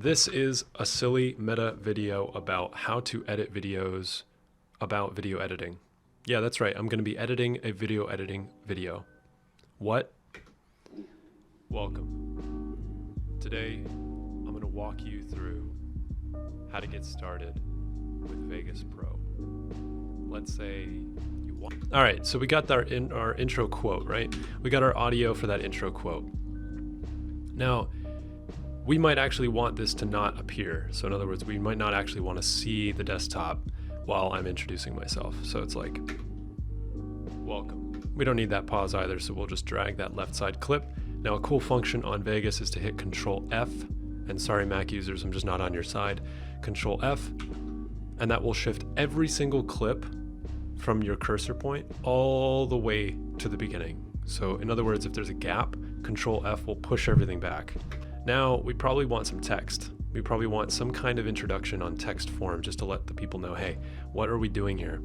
This is a silly meta video about how to edit videos about video editing. Yeah, that's right. I'm going to be editing a video editing video. What? Welcome. Today, I'm going to walk you through how to get started with Vegas Pro. Let's say you want... All right, so we got our intro quote, right? We got our audio for that intro quote. Now, we might actually want this to not appear. So in other words, we might not actually want to see the desktop while I'm introducing myself. So it's like, welcome. We don't need that pause either, so we'll just drag that left side clip. Now a cool function on Vegas is to hit Control F, and sorry Mac users, I'm just not on your side. Control F, and that will shift every single clip from your cursor point all the way to the beginning. So in other words, if there's a gap, Control F will push everything back. Now, we probably want some text. We probably want some kind of introduction on text form just to let the people know, hey, what are we doing here?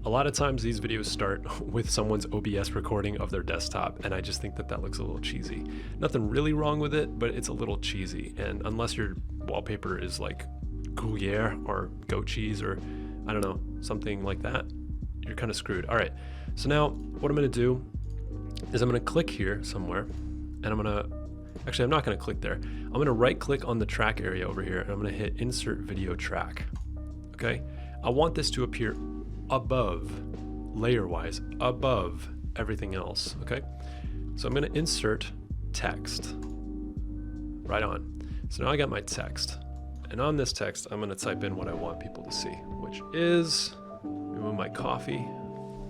A lot of times these videos start with someone's OBS recording of their desktop, and I just think that that looks a little cheesy. Nothing really wrong with it, but it's a little cheesy. And unless your wallpaper is like Gruyere or goat cheese or I don't know, something like that, you're kind of screwed. All right, so now what I'm gonna do is I'm gonna click here somewhere, and I'm not going to click there. I'm going to right click on the track area over here, and I'm going to hit insert video track. Okay. I want this to appear above, layer wise, above everything else. Okay. So I'm going to insert text right on. So now I got my text, and on this text, I'm going to type in what I want people to see, which is, remove my coffee.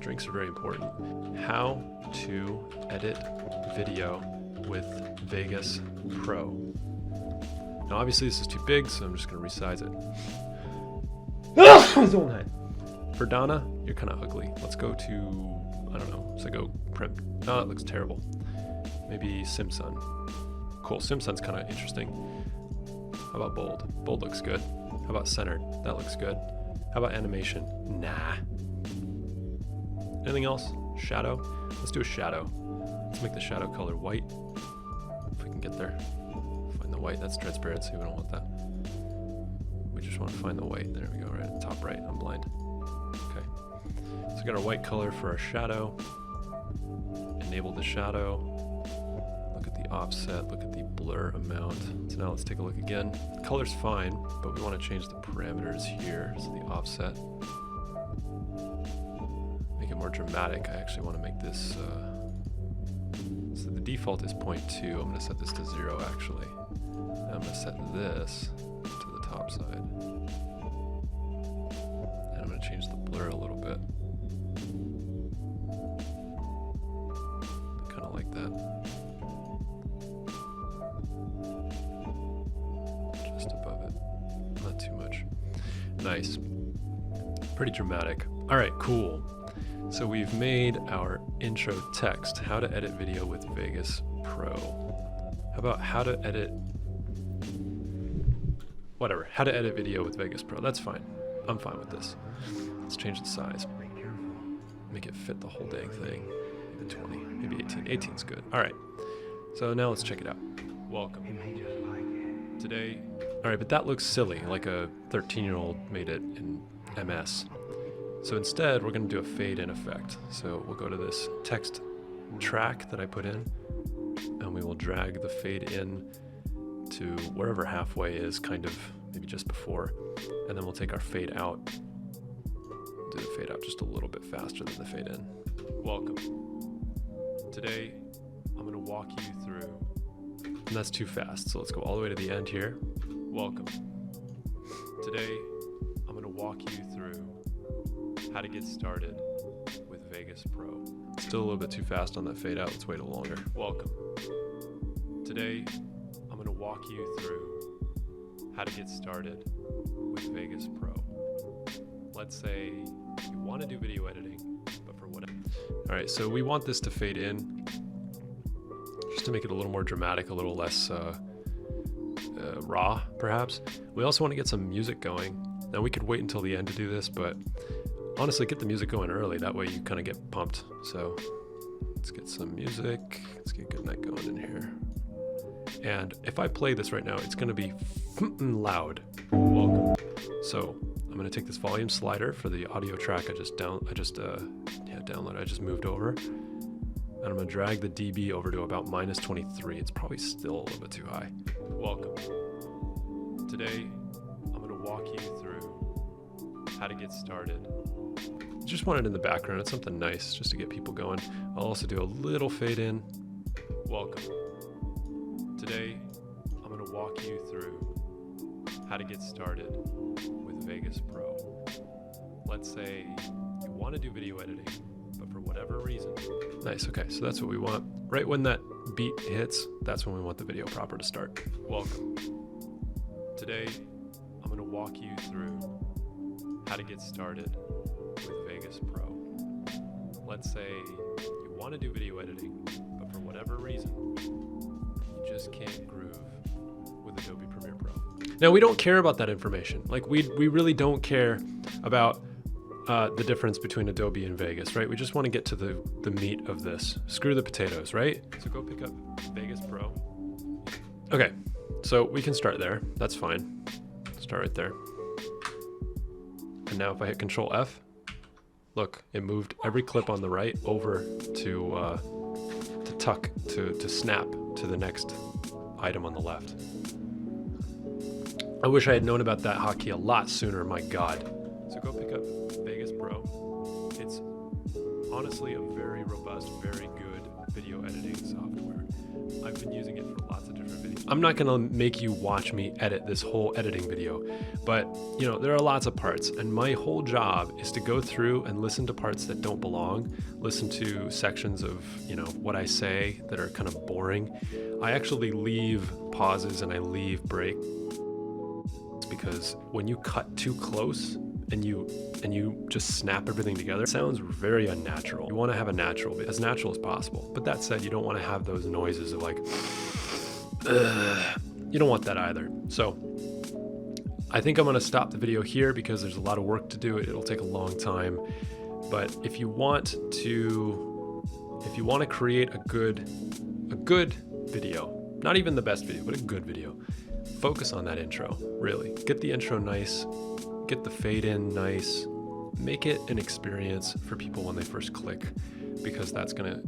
Drinks are very important. How to edit video with Vegas Pro. Now obviously this is too big, so I'm just going to resize it. For Donna, you're kind of ugly. Let's go to, I don't know, so go print. No, that looks terrible. Maybe Simpson. Cool, Simpson's kind of interesting. How about bold? Bold looks good. How about centered? That looks good. How about animation? Nah. Anything else? Shadow? Let's do a shadow. Let's make the shadow color white. If we can get there. Find the white, that's transparency, we don't want that. We just want to find the white. There we go, right at the top right, I'm blind. Okay. So we got our white color for our shadow. Enable the shadow. Look at the offset, look at the blur amount. So now let's take a look again. The color's fine, but we want to change the parameters here. So the offset. Make it more dramatic. I actually want to make this so the default is 0.2. I'm going to set this to 0 actually. Now I'm going to set this to the top side. And I'm going to change the blur a little bit. Kind of like that. Just above it. Not too much. Nice. Pretty dramatic. All right, cool. So we've made our intro text, how to edit video with Vegas Pro. How about how to edit, whatever, how to edit video with Vegas Pro. That's fine. I'm fine with this. Let's change the size. Make it fit the whole dang thing. Maybe 20, maybe 18. 18's good. All right. So now let's check it out. Welcome. Today, all right, but that looks silly, like a 13-year-old made it in MS. So instead, we're going to do a fade in effect. So we'll go to this text track that I put in, and we will drag the fade in to wherever halfway is, kind of maybe just before. And then we'll take our fade out, do the fade out just a little bit faster than the fade in. Welcome. Today, I'm going to walk you through, and that's too fast. So let's go all the way to the end here. Welcome. Today, I'm going to walk you through how to get started with Vegas Pro. Still a little bit too fast on that fade out. Let's wait a little longer. Welcome. Today, I'm going to walk you through how to get started with Vegas Pro. Let's say you want to do video editing, but for whatever. All right, so we want this to fade in just to make it a little more dramatic, a little less raw, perhaps. We also want to get some music going. Now we could wait until the end to do this, but honestly, get the music going early. That way you kind of get pumped. So let's get some music. Let's get Goodnight going in here. And if I play this right now, it's going to be loud. Welcome. So I'm going to take this volume slider for the audio track I just moved over. And I'm going to drag the dB over to about -23. It's probably still a little bit too high. Welcome. Today, I'm going to walk you through how to get started. Just want it in the background. It's something nice just to get people going. I'll also do a little fade in. Welcome. Today, I'm going to walk you through how to get started with Vegas Pro. Let's say you want to do video editing, but for whatever reason. Nice, okay, so that's what we want. Right when that beat hits, that's when we want the video proper to start. Welcome. Today, I'm going to walk you through how to get started with Vegas Pro. Let's say you want to do video editing, but for whatever reason, you just can't groove with Adobe Premiere Pro. Now, we don't care about that information. Like, we really don't care about the difference between Adobe and Vegas, right? We just want to get to the meat of this. Screw the potatoes, right? So go pick up Vegas Pro. Okay, so we can start there. That's fine. Start right there. And now if I hit Control F, look, it moved every clip on the right over to tuck, to snap to the next item on the left. I wish I had known about that hotkey a lot sooner, my God. So go pick up Vegas Pro. It's honestly a very robust, very good video editing software. I've been using it for lots of different videos. I'm not gonna make you watch me edit this whole editing video, but you know, there are lots of parts, and my whole job is to go through and listen to parts that don't belong, listen to sections of, you know, what I say that are kind of boring. I actually leave pauses and I leave breaks, because when you cut too close and you just snap everything together, it sounds very unnatural. You want to have a natural, as natural as possible. But that said, you don't want to have those noises of like, you don't want that either. So I think I'm going to stop the video here because there's a lot of work to do. It'll take a long time. But if you want to create a good video, not even the best video, but a good video, focus on that intro, really. Get the intro nice, get the fade in nice, make it an experience for people when they first click, because that's gonna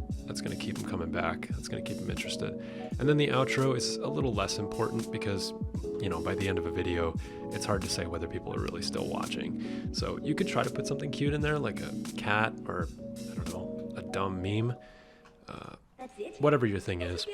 keep them coming back, that's gonna keep them interested. And then the outro is a little less important because, you know, by the end of a video, it's hard to say whether people are really still watching. So you could try to put something cute in there, like a cat or, I don't know, a dumb meme. Whatever your thing is,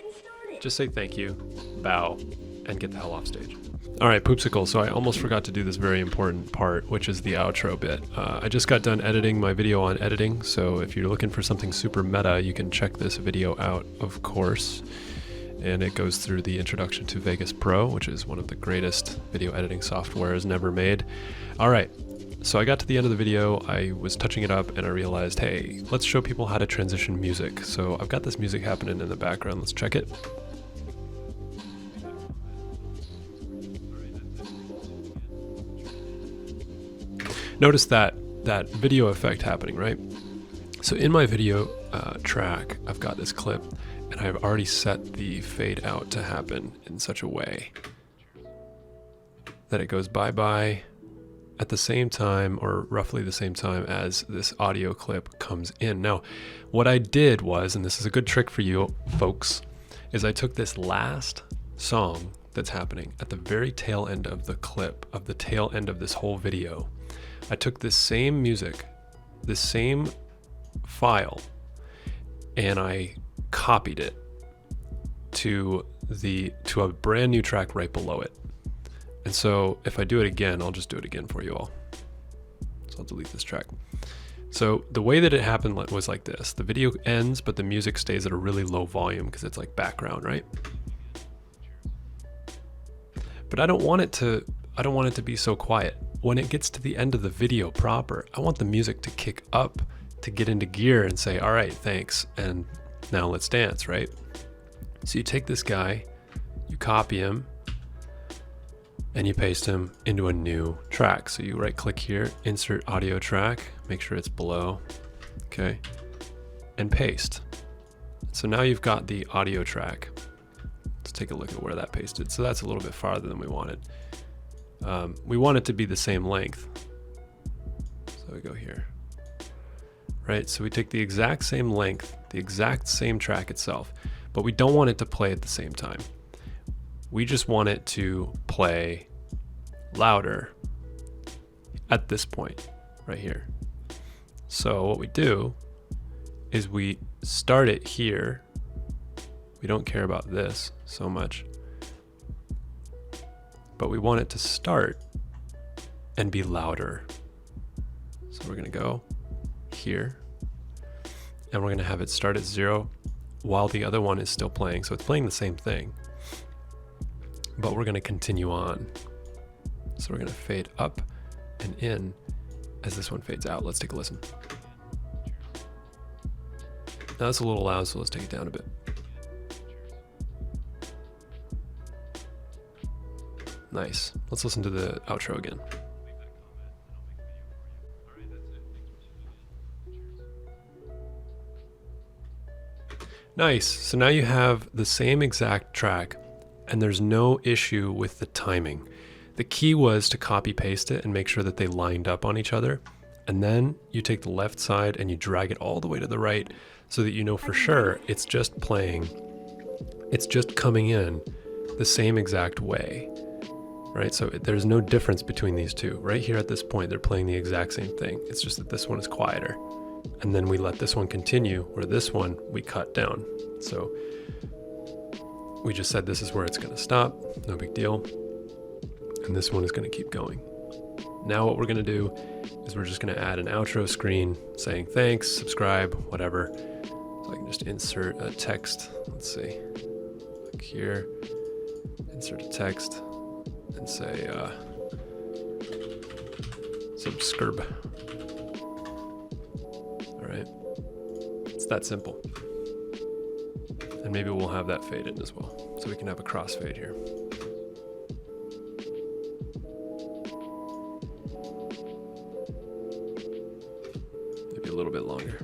just say thank you, bow, and get the hell off stage. All right, Poopsicle, so I almost forgot to do this very important part, which is the outro bit. I just got done editing my video on editing, so if you're looking for something super meta, you can check this video out, of course. And it goes through the introduction to Vegas Pro, which is one of the greatest video editing softwares never made. All right, so I got to the end of the video, I was touching it up, and I realized, hey, let's show people how to transition music. So I've got this music happening in the background, let's check it. Notice that video effect happening, right? So in my video track, I've got this clip, and I've already set the fade out to happen in such a way that it goes bye-bye at the same time, or roughly the same time as this audio clip comes in. Now, what I did was, and this is a good trick for you folks, is I took this last song that's happening at the very tail end of the clip, of the tail end of this whole video. I took this same music, this same file, and I copied it to a brand new track right below it. And so if I do it again, I'll just do it again for you all. So I'll delete this track. So the way that it happened was like this. The video ends, but the music stays at a really low volume because it's like background, right? But I don't want it to be so quiet. When it gets to the end of the video proper, I want the music to kick up, to get into gear and say, all right, thanks, and now let's dance, right? So you take this guy, you copy him, and you paste him into a new track. So you right click here, insert audio track, make sure it's below, okay, and paste. So now you've got the audio track. Let's take a look at where that pasted. So that's a little bit farther than we wanted. We want it to be the same length. So we go here. Right, so we take the exact same length, the exact same track itself, but we don't want it to play at the same time. We just want it to play louder at this point right here. So what we do is we start it here. We don't care about this so much, but we want it to start and be louder. So we're gonna go here, and we're gonna have it start at 0 while the other one is still playing. So it's playing the same thing, but we're gonna continue on. So we're gonna fade up and in as this one fades out. Let's take a listen. Now that's a little loud, so let's take it down a bit. Nice. Let's listen to the outro again. Nice. So now you have the same exact track and there's no issue with the timing. The key was to copy paste it and make sure that they lined up on each other. And then you take the left side and you drag it all the way to the right so that you know for sure it's just playing, it's just coming in the same exact way, right? So there's no difference between these two. Right here at this point, they're playing the exact same thing. It's just that this one is quieter. And then we let this one continue, where this one we cut down. So we just said this is where it's gonna stop, no big deal. And this one is gonna keep going. Now what we're gonna do is we're just gonna add an outro screen saying thanks, subscribe, whatever. So I can just insert a text. Let's see, click here, insert a text and say subscribe. All right, it's that simple. And maybe we'll have that fade in as well. So we can have a crossfade here. Maybe a little bit longer.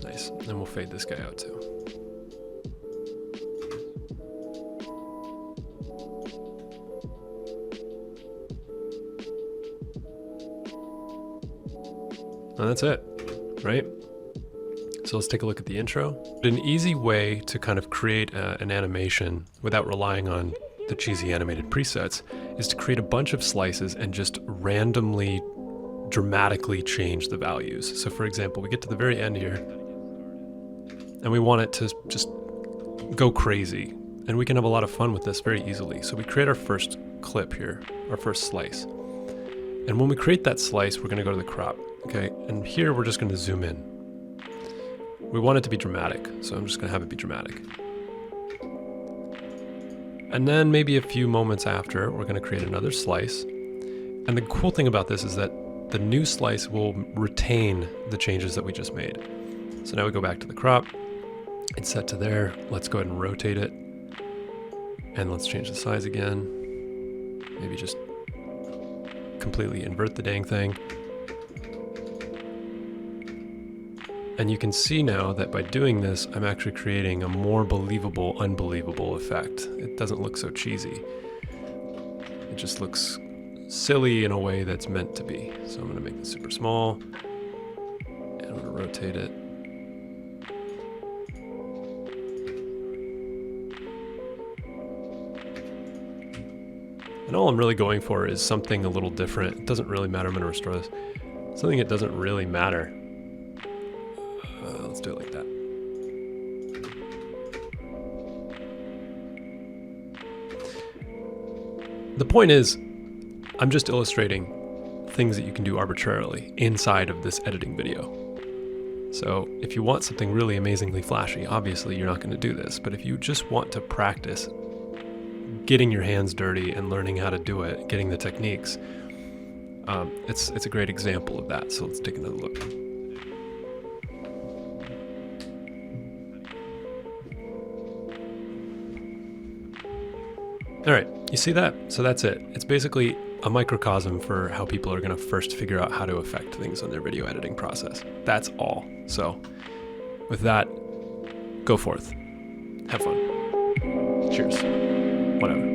Nice, and then we'll fade this guy out too. And that's it, right? So let's take a look at the intro. An easy way to kind of create an animation without relying on the cheesy animated presets is to create a bunch of slices and just randomly, dramatically change the values. So for example, we get to the very end here and we want it to just go crazy. And we can have a lot of fun with this very easily. So we create our first clip here, our first slice. And when we create that slice, we're gonna go to the crop, okay? And here we're just gonna zoom in. We want it to be dramatic, so I'm just gonna have it be dramatic. And then maybe a few moments after, we're gonna create another slice. And the cool thing about this is that the new slice will retain the changes that we just made. So now we go back to the crop. It's set to there. Let's go ahead and rotate it. And let's change the size again. Maybe just completely invert the dang thing. And you can see now that by doing this, I'm actually creating a more believable, unbelievable effect. It doesn't look so cheesy. It just looks silly in a way that's meant to be. So I'm gonna make this super small, and I'm gonna rotate it. And all I'm really going for is something a little different. It doesn't really matter. I'm gonna restore this. Something that doesn't really matter. Let's do it like that. The point is, I'm just illustrating things that you can do arbitrarily inside of this editing video. So if you want something really amazingly flashy, obviously you're not going to do this. But if you just want to practice getting your hands dirty and learning how to do it, getting the techniques, it's a great example of that. So let's take another look. All right, you see that? So that's it. It's basically a microcosm for how people are going to first figure out how to affect things on their video editing process. That's all. So with that, go forth. Have fun. Cheers. Whatever.